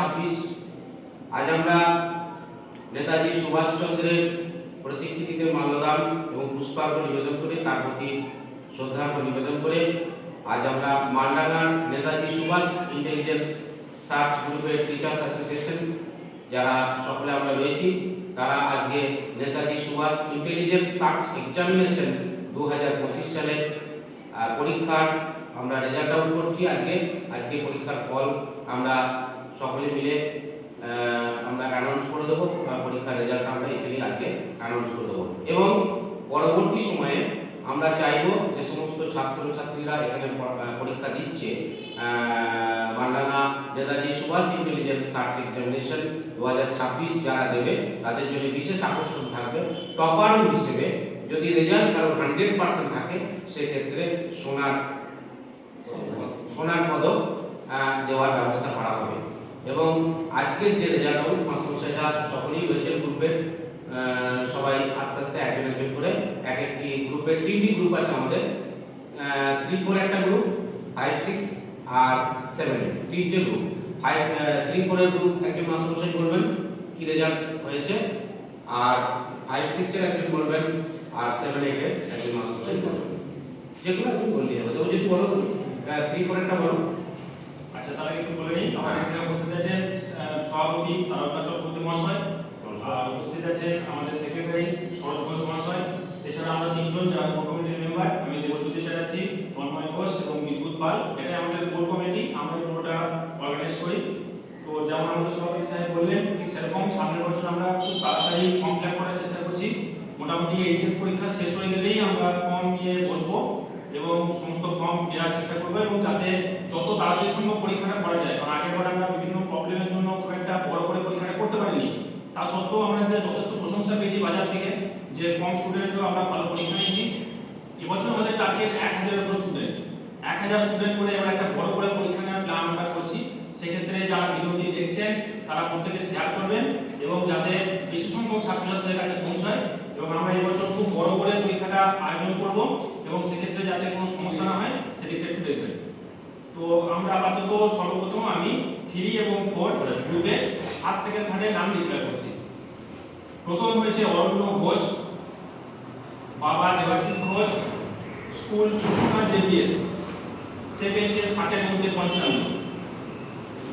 2026। আজ আমরা নেতাজি সুভাষচন্দ্রের প্রতিকৃতিতে মাল্যদান এবং পুষ্পার্ঘ নিবেদন করে তার প্রতি শ্রদ্ধার্ঘ নিবেদন করে আজ আমরা মালডাঙ্গার নেতাজি সুভাষ ইন্টেলিজেন্স সার্চ গ্রুপের টিচার্স অ্যাসোসিয়েশন যারা সকলে আমরা রয়েছি, তারা আজকে Netaji Subhash intelligence search examination 2025 সালের পরীক্ষার আমরা রেজাল্ট আউট করছি। আজকে পরীক্ষার ফল আমরা সকলে মিলে আমরা অ্যানাউন্স করে দেবো। পরীক্ষার রেজাল্ট আমরা এখানে আজকে অ্যানাউন্স করে দেবো এবং পরবর্তী সময়ে আমরা চাইবো যে সমস্ত ছাত্রছাত্রীরা এখানে পরীক্ষা দিচ্ছে Maldanga Netaji Subhash intelligence search examination 2026 যারা দেবে তাদের জন্য বিশেষ আকর্ষণ থাকবে। টপার হিসেবে যদি রেজাল্ট কারো 100% থাকে সেক্ষেত্রে সোনার পদক দেওয়ার ব্যবস্থা করা হবে। এবং আজকের যে রেজাল্ট আউট মাস্টারমশাইরা সকলেই রয়েছেন গ্রুপের, সবাই আস্তে আস্তে একজন একজন করে এক একটি গ্রুপের 3টি গ্রুপ আছে আমাদের, 3-4 একটা গ্রুপ, 5-6 আর 7 তিনটে গ্রুপ। 3-4 এর গ্রুপ একজন মাস্টারমশাই বলবেন কি রেজাল্ট হয়েছে, আর 5-6 এর একজন বলবেন, আর 7-8 এর একজন মাস্টারমশাই বলবেন। যেগুলো একজন বললেই হবে। তো যদি বলো তুমি 3-4 এরটা বলো। আচ্ছা, তাহলে একটু বলে নিই। আমাদের এখানে উপস্থিত আছেন সভাপতি তারকা চক্রবর্তী মহাশয়, আর উপস্থিত আছে আমাদের সেক্রেটারি সরোজ ঘোষ মহাশয়। এছাড়া আমরা তিনজন যারা কোর কমিটির মেম্বার, আমি দেবজ্যোতি চ্যাটার্জি, তন্ময় ঘোষ এবং বিদ্যুৎ পাল। এটা আমাদের কোর কমিটি, আমরা পুরোটা অর্গানাইজ করি। তো যেমন আমাদের সভাপতি সাহেব বললেন, ঠিক সেরকম সামনের বছর আমরা খুব তাড়াতাড়ি ফর্ম ফিল আপ করার চেষ্টা করছি। মোটামুটি এইচএস পরীক্ষা শেষ হয়ে গেলেই আমরা ফর্ম নিয়ে বসবো এবং সমস্ত ফর্ম দেওয়ার চেষ্টা করবো, এবং যাতে যত তাড়াতাড়ি সম্ভব পরীক্ষাটা করা যায়। কারণ আগেরবার আমরা বিভিন্ন প্রবলেমের জন্য খুব একটা বড় করে পরীক্ষাটা করতে পারিনি। তা সত্ত্বেও আমাদের যথেষ্ট প্রশংসা পেয়েছি বাজার থেকে যে কম স্টুডেন্টও আমরা ভালো পরীক্ষা নিয়েছি। এবছর আমাদের টার্গেট 1000-এর উপর স্টুডেন্ট, 1000 স্টুডেন্ট করে এবার একটা বড় করে পরীক্ষা নেওয়ার প্ল্যান আমরা করছি। সেক্ষেত্রে যারা ভিডিওটি দেখছেন তারা প্রত্যেকে শেয়ার করবেন এবং যাতে বেশি সংখ্যক ছাত্রছাত্রীদের কাছে পৌঁছায়। এবং আমরা এবছর খুব বড় করে পরীক্ষাটা আয়োজন করব এবং সেক্ষেত্রে যাতে কোনো সমস্যা না হয় সেদিকটা একটু দেখবেন। তো আমরা আপাতত সর্বপ্রথম আমি 3 এবং 4 গ্রুপে ফার্স্ট সেকেন্ড থার্ডের নাম ডিক্লেয়ার করছি। প্রথম হয়েছে অরণ্য ঘোষ, বাবা দেবাশিস ঘোষ, স্কুল সুষমা জেবিএস, সে পেয়েছে 60-এর মধ্যে 55।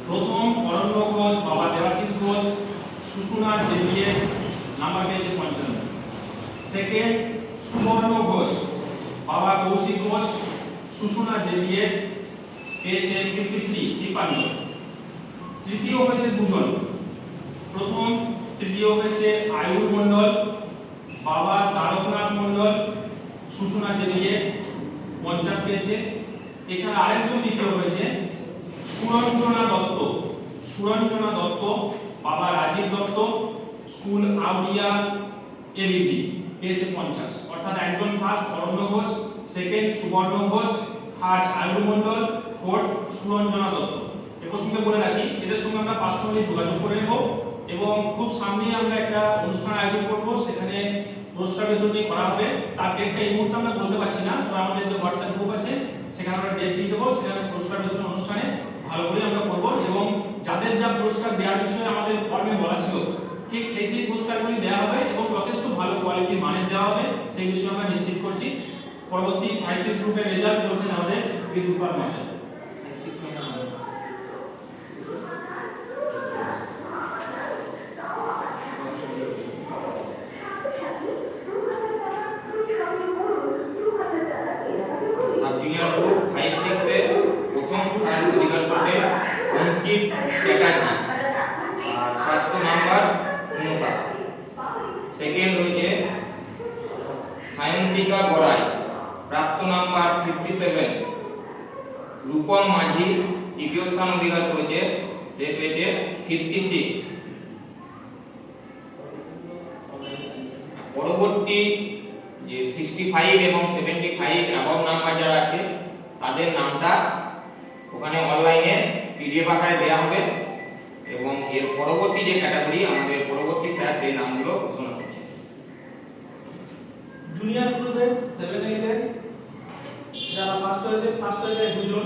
প্রথম অরণ্য ঘোষ, বাবা দেবাশিস ঘোষ, সুষমা জেবিএস, নাম্বার পেয়েছে 55। সেকেন্ড সুবর্ণ ঘোষ, বাবা কৌশিক ঘোষ, সুষমা জেবিএস, পেয়েছে 53। তৃতীয় হয়েছে দুজন, প্রথম তৃতীয় হয়েছে আয়ুর মণ্ডল, বাবা তারকনাথ মণ্ডল, সুষমা জেবিএস, 50 পেয়েছে। এছাড়া আরেকজন তৃতীয় হয়েছে সুরঞ্জনা দত্ত, বাবা রাজীব দত্ত, স্কুল আউলিয়া এবিভি, পেয়েছে 50। অর্থাৎ একজন ফার্স্ট অরণ্য ঘোষ, সেকেন্ড সুবর্ণ ঘোষ, থার্ড আয়ুর মণ্ডল, ফোর্থ সুরঞ্জনা দত্ত। এ প্রসঙ্গে বলে রাখি এদের সঙ্গে আমরা পার্সোনালি যোগাযোগ করে নেব এবং খুব সামনেই আমরা একটা অনুষ্ঠান আয়োজন করব, সেখানে পুরস্কার বিতরণী করা হবে। তার ডেটটা এই মুহূর্তে আমরা বলতে পারছি না, তবে আমাদের যে হোয়াটসঅ্যাপ গ্রুপ আছে সেখানে আমরা ডেট দিয়ে দেবো। সেখানে পুরস্কার বিতরণ অনুষ্ঠানে ভালো করে আমরা করব এবং যাদের যা পুরস্কার দেওয়ার বিষয়ে আমাদের ফর্মে বলা ছিল ঠিক সেই পুরস্কারগুলি দেওয়া হবে এবং যথেষ্ট ভালো কোয়ালিটির মানের দেওয়া হবে, সেই বিষয়ে আমরা নিশ্চিত করছি। পরবর্তী 5-6 গ্রুপের রেজাল্ট বলছেন আমাদের বিদ্যুৎ পাল মহাশয়। সাব-জুনিয়র গ্রুপ 5-6 এ প্রথম স্থান অধিকার করবে অঙ্কিত চ্যাটার্জি, আর প্রাপ্ত নাম্বার 59। সেকেন্ড হয়েছে সায়ন্তিকা গড়াই, প্রাপ্ত নাম্বার 57। রূপম মাঝি তৃতীয় স্থান অধিকার করেছে, সে পেয়েছে 56। পরবর্তী যে 65 এবং 75 অ্যাবভ নাম্বার যারা আছে তাদের নামটা ওখানে অনলাইনে পিডিএফ আকারে দেওয়া হবে এবং এর পরবর্তী যে ক্যাটাগরি আমাদের পরবর্তী স্যার সেই নামগুলো ঘোষণা করছে। জুনিয়র গ্রুপের 7-8 এর যারা ফার্স্ট হয়েছে দুজন,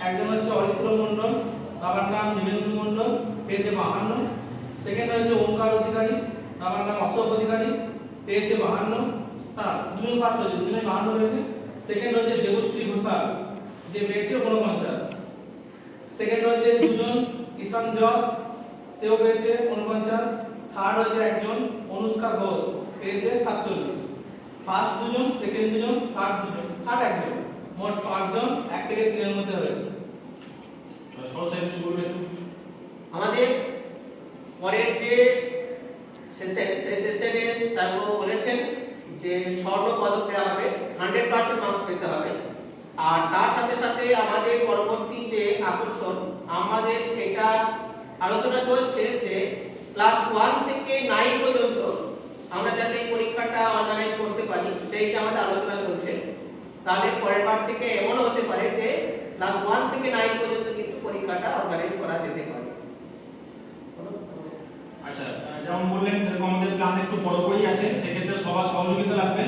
একজন হচ্ছে অরিত্র মণ্ডল, বাবার নাম নীলেন্দ্র মণ্ডল, পেয়েছে 52। সেকেন্ড হয়েছে ওমকার অধিকারী, বাবার নাম অশোক অধিকারী, পেয়েছে 52। হ্যাঁ, দুজন ফার্স্ট হয়েছে, দুজনে 52 হয়েছে। সেকেন্ড হয়েছে দেবত্রী ঘোষাল, যে পেয়েছে 49। সেকেন্ড হয়েছে দুজন ঈশান জস, সেও পেয়েছে 49। থার্ড হয়েছে একজন অনুষ্কা ঘোষ, পেয়েছে 47। ফার্স্ট দুজন, সেকেন্ড দুজন, থার্ড দুজন, থার্ড একজন, মোট 5 জন 1 থেকে 3 এর মধ্যে হয়েছে। সরজ সাহেব শুরু করবেন একটু। আমাদের পরের যে সেশনে তারপর বলেছেন যে স্বর্ণ পদক দেওয়া হবে, 100% মার্কস পেতে হবে। আর তার সাথে সাথে আমাদের পরবর্তী যে আকর্ষণ, আমাদের এটা আলোচনা চলছে যে ক্লাস 1 থেকে 9 পর্যন্ত আমরা যাতে এই পরীক্ষাটা অর্গানাইজ করতে পারি, সেইটা আমাদের আলোচনা চলছে। তাদের পরের পার্ট থেকে এমনও হতে পারে যে ক্লাস 1 থেকে 9 পর্যন্ত কিন্তু পরীক্ষাটা অর্গানাইজ করা যেতে পারে। আচ্ছা, যেমন বললেন সেরকম আমাদের প্ল্যান একটু বড় করেই আছে, সেক্ষেত্রে সবার সহযোগিতা লাগবে।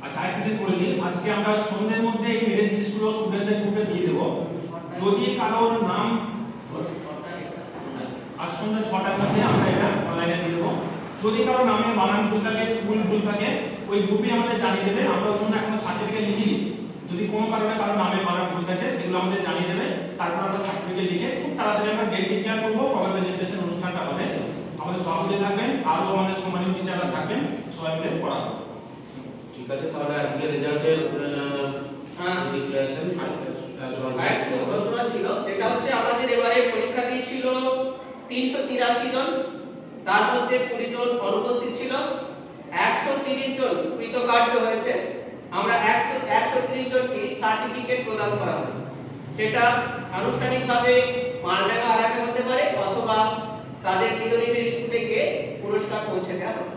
আচ্ছা, আরেকটা জিনিস বলে দিই, আজকে আমরা সন্ধ্যের মধ্যে এই মেরিট লিস্টগুলো স্টুডেন্টদের গ্রুপে দিয়ে দেবো। যদি কারোর নাম আজ সন্ধ্যে 6টার মধ্যে আমরা এটা অনলাইনে দিয়ে দেবো। যদি কারো নামে বানান ভুল থাকে, স্কুল ভুল থাকে, ওই গ্রুপে আমাদের জানিয়ে দেবে। আমরা ওর জন্য এখন সার্টিফিকেট লিখে দিই। যদি কোনো কারণে কারো নামে বানান ভুল থাকে, সেগুলো আমাদের জানিয়ে দেবে। তারপর আমরা সার্টিফিকেট লিখে খুব তাড়াতাড়ি আমরা ডেট ডিক্লেয়ার করবো কবে প্রেজেন্টেশন অনুষ্ঠানটা হবে। আমাদের সভাপতি থাকবেন, আরও আমাদের সম্মানীয় টিচাররা থাকবেন, সবাই মিলে পড়াবো। ঠিক আছে, তাহলে আজকে রেজাল্টের ডিক্লারেশন আরেকটু ঘোষণা ছিল, যেটা হচ্ছে আমাদের এবারে পরীক্ষা দিয়েছিল 383 জন, তার মধ্যে 20 জন অনুপস্থিত ছিল, 130 জন কৃতকার্য হয়েছে। আমরা 130 জনকে সার্টিফিকেট প্রদান করা হবে। সেটা আনুষ্ঠানিকভাবে মালডাঙ্গা আরাকে হতে পারে, অথবা তাদের নিজ নিজ স্কুলে গিয়ে পুরস্কার পৌঁছে দেওয়া হবে।